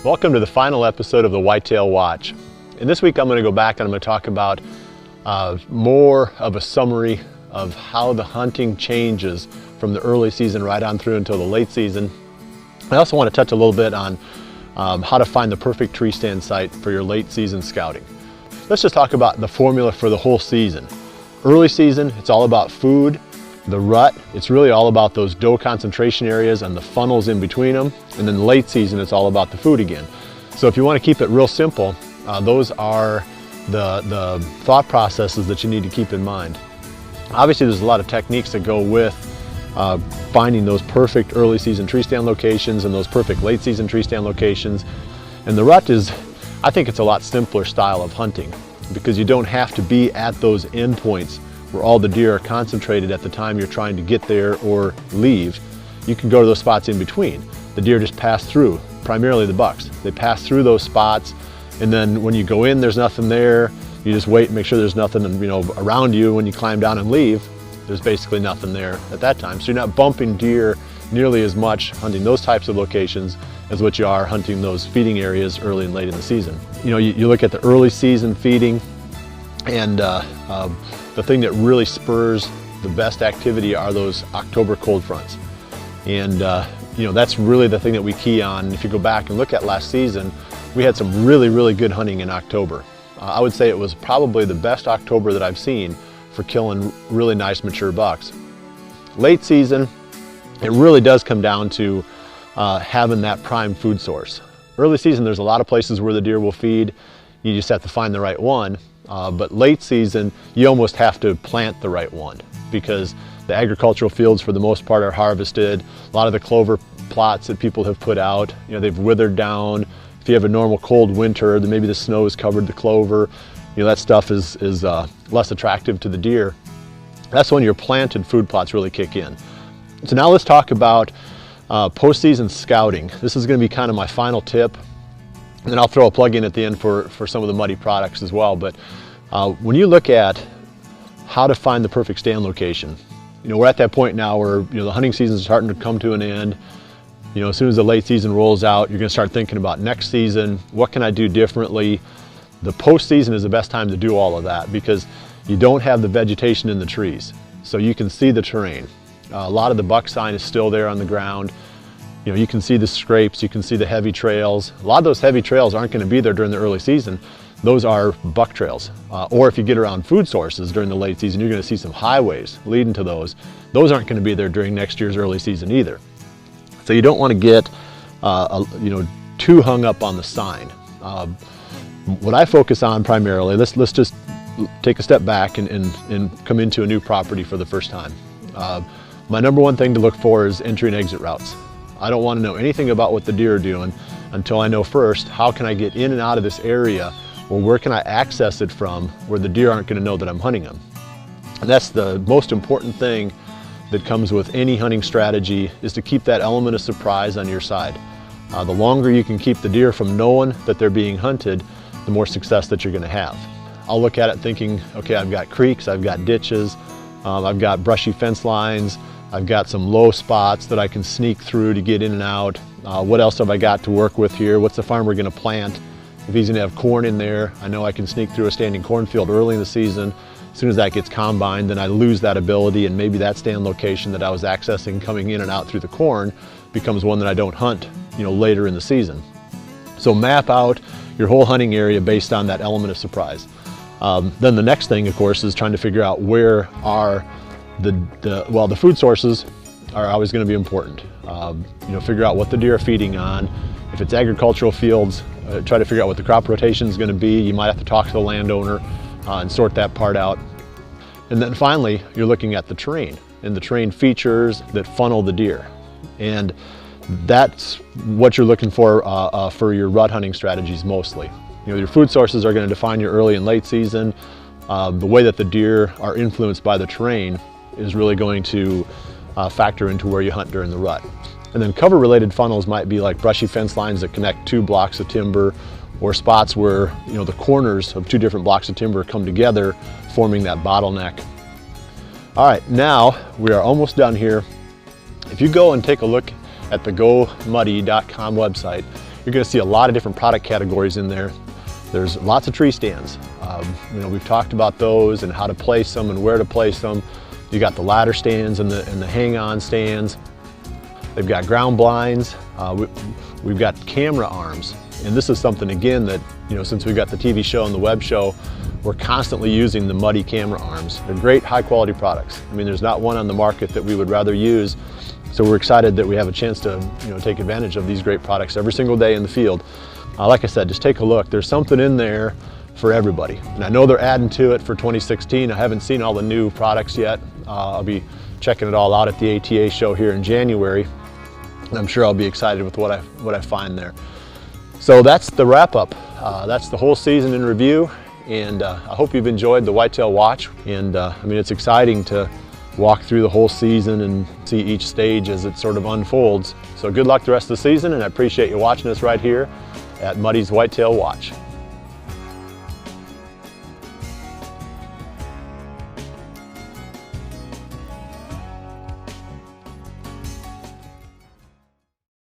Welcome to the final episode of the Whitetail Watch. And this week I'm going to go back and I'm going to talk about more of a summary of how the hunting changes from the early season right on through until the late season. I also want to touch a little bit on how to find the perfect tree stand site for your late season scouting. Let's just talk about the formula for the whole season. Early season, it's all about food. The rut, it's really all about those doe concentration areas and the funnels in between them. And then late season, it's all about the food again. So if you want to keep it real simple, those are the thought processes that you need to keep in mind. Obviously, there's a lot of techniques that go with finding those perfect early season tree stand locations and those perfect late season tree stand locations. And the rut is, I think it's a lot simpler style of hunting because you don't have to be at those endpoints where all the deer are concentrated at the time you're trying to get there or leave. You can go to those spots in between. The deer just pass through, primarily the bucks. They pass through those spots, and then when you go in, there's nothing there. You just wait and make sure there's nothing around you. When you climb down and leave, there's basically nothing there at that time. So you're not bumping deer nearly as much hunting those types of locations as what you are hunting those feeding areas early and late in the season. You look at the early season feeding, and the thing that really spurs the best activity are those October cold fronts. And that's really the thing that we key on. If you go back and look at last season, we had some really good hunting in October. I would say it was probably the best October that I've seen for killing really nice mature bucks. Late season, it really does come down to having that prime food source. Early season, there's a lot of places where the deer will feed. You just have to find the right one. But late season, you almost have to plant the right one because the agricultural fields for the most part are harvested. A lot of the clover plots that people have put out, they've withered down. If you have a normal cold winter, then maybe the snow has covered the clover. That stuff is less attractive to the deer. That's when your planted food plots really kick in. So now let's talk about postseason scouting. This is going to be kind of my final tip. And then I'll throw a plug in at the end for some of the Muddy products as well. But when you look at how to find the perfect stand location, we're at that point now where the hunting season is starting to come to an end. As soon as the late season rolls out, you're going to start thinking about next season. What can I do differently? The postseason is the best time to do all of that because you don't have the vegetation in the trees, so you can see the terrain. A lot of the buck sign is still there on the ground. You can see the scrapes, you can see the heavy trails. A lot of those heavy trails aren't going to be there during the early season. Those are buck trails. Or if you get around food sources during the late season, you're going to see some highways leading to those. Those aren't going to be there during next year's early season either. So you don't want to get too hung up on the sign. What I focus on primarily, let's just take a step back and come into a new property for the first time. My number one thing to look for is entry and exit routes. I don't want to know anything about what the deer are doing until I know first, how can I get in and out of this area, or where can I access it from where the deer aren't going to know that I'm hunting them. And that's the most important thing that comes with any hunting strategy, is to keep that element of surprise on your side. The longer you can keep the deer from knowing that they're being hunted, the more success that you're going to have. I'll look at it thinking, okay, I've got creeks, I've got ditches, I've got brushy fence lines, I've got some low spots that I can sneak through to get in and out. What else have I got to work with here? What's the farmer going to plant? If he's going to have corn in there, I know I can sneak through a standing cornfield early in the season. As soon as that gets combined, then I lose that ability, and maybe that stand location that I was accessing coming in and out through the corn becomes one that I don't hunt, later in the season. So map out your whole hunting area based on that element of surprise. Then the next thing, of course, is trying to figure out where are the food sources are always going to be important. Figure out what the deer are feeding on. If it's agricultural fields, try to figure out what the crop rotation is going to be. You might have to talk to the landowner and sort that part out. And then finally, you're looking at the terrain and the terrain features that funnel the deer. And that's what you're looking for your rut hunting strategies mostly. Your food sources are going to define your early and late season. The way that the deer are influenced by the terrain is really going to factor into where you hunt during the rut. And then cover-related funnels might be like brushy fence lines that connect two blocks of timber, or spots where the corners of two different blocks of timber come together, forming that bottleneck. All right, now we are almost done here. If you go and take a look at the GoMuddy.com website, you're You're going to see a lot of different product categories in there. There's lots of tree stands. You know, we've talked about those and how to place them and where to place them. You got the ladder stands and the hang-on stands. They've got ground blinds. We've got camera arms. And this is something, again, that, you know, since we've got the TV show and the web show, we're constantly using the Muddy camera arms. They're great, high-quality products. I mean, there's not one on the market that we would rather use. So we're excited that we have a chance to, you know, take advantage of these great products every single day in the field. Like I said, just take a look. There's something in there for everybody. And I know they're adding to it for 2016. I haven't seen all the new products yet. I'll be checking it all out at the ATA show here in January. And I'm sure I'll be excited with what I find there. So that's the wrap up. That's the whole season in review. And I hope you've enjoyed the Whitetail Watch. And I mean, it's exciting to walk through the whole season and see each stage as it sort of unfolds. So good luck the rest of the season, and I appreciate you watching us right here at Muddy's Whitetail Watch.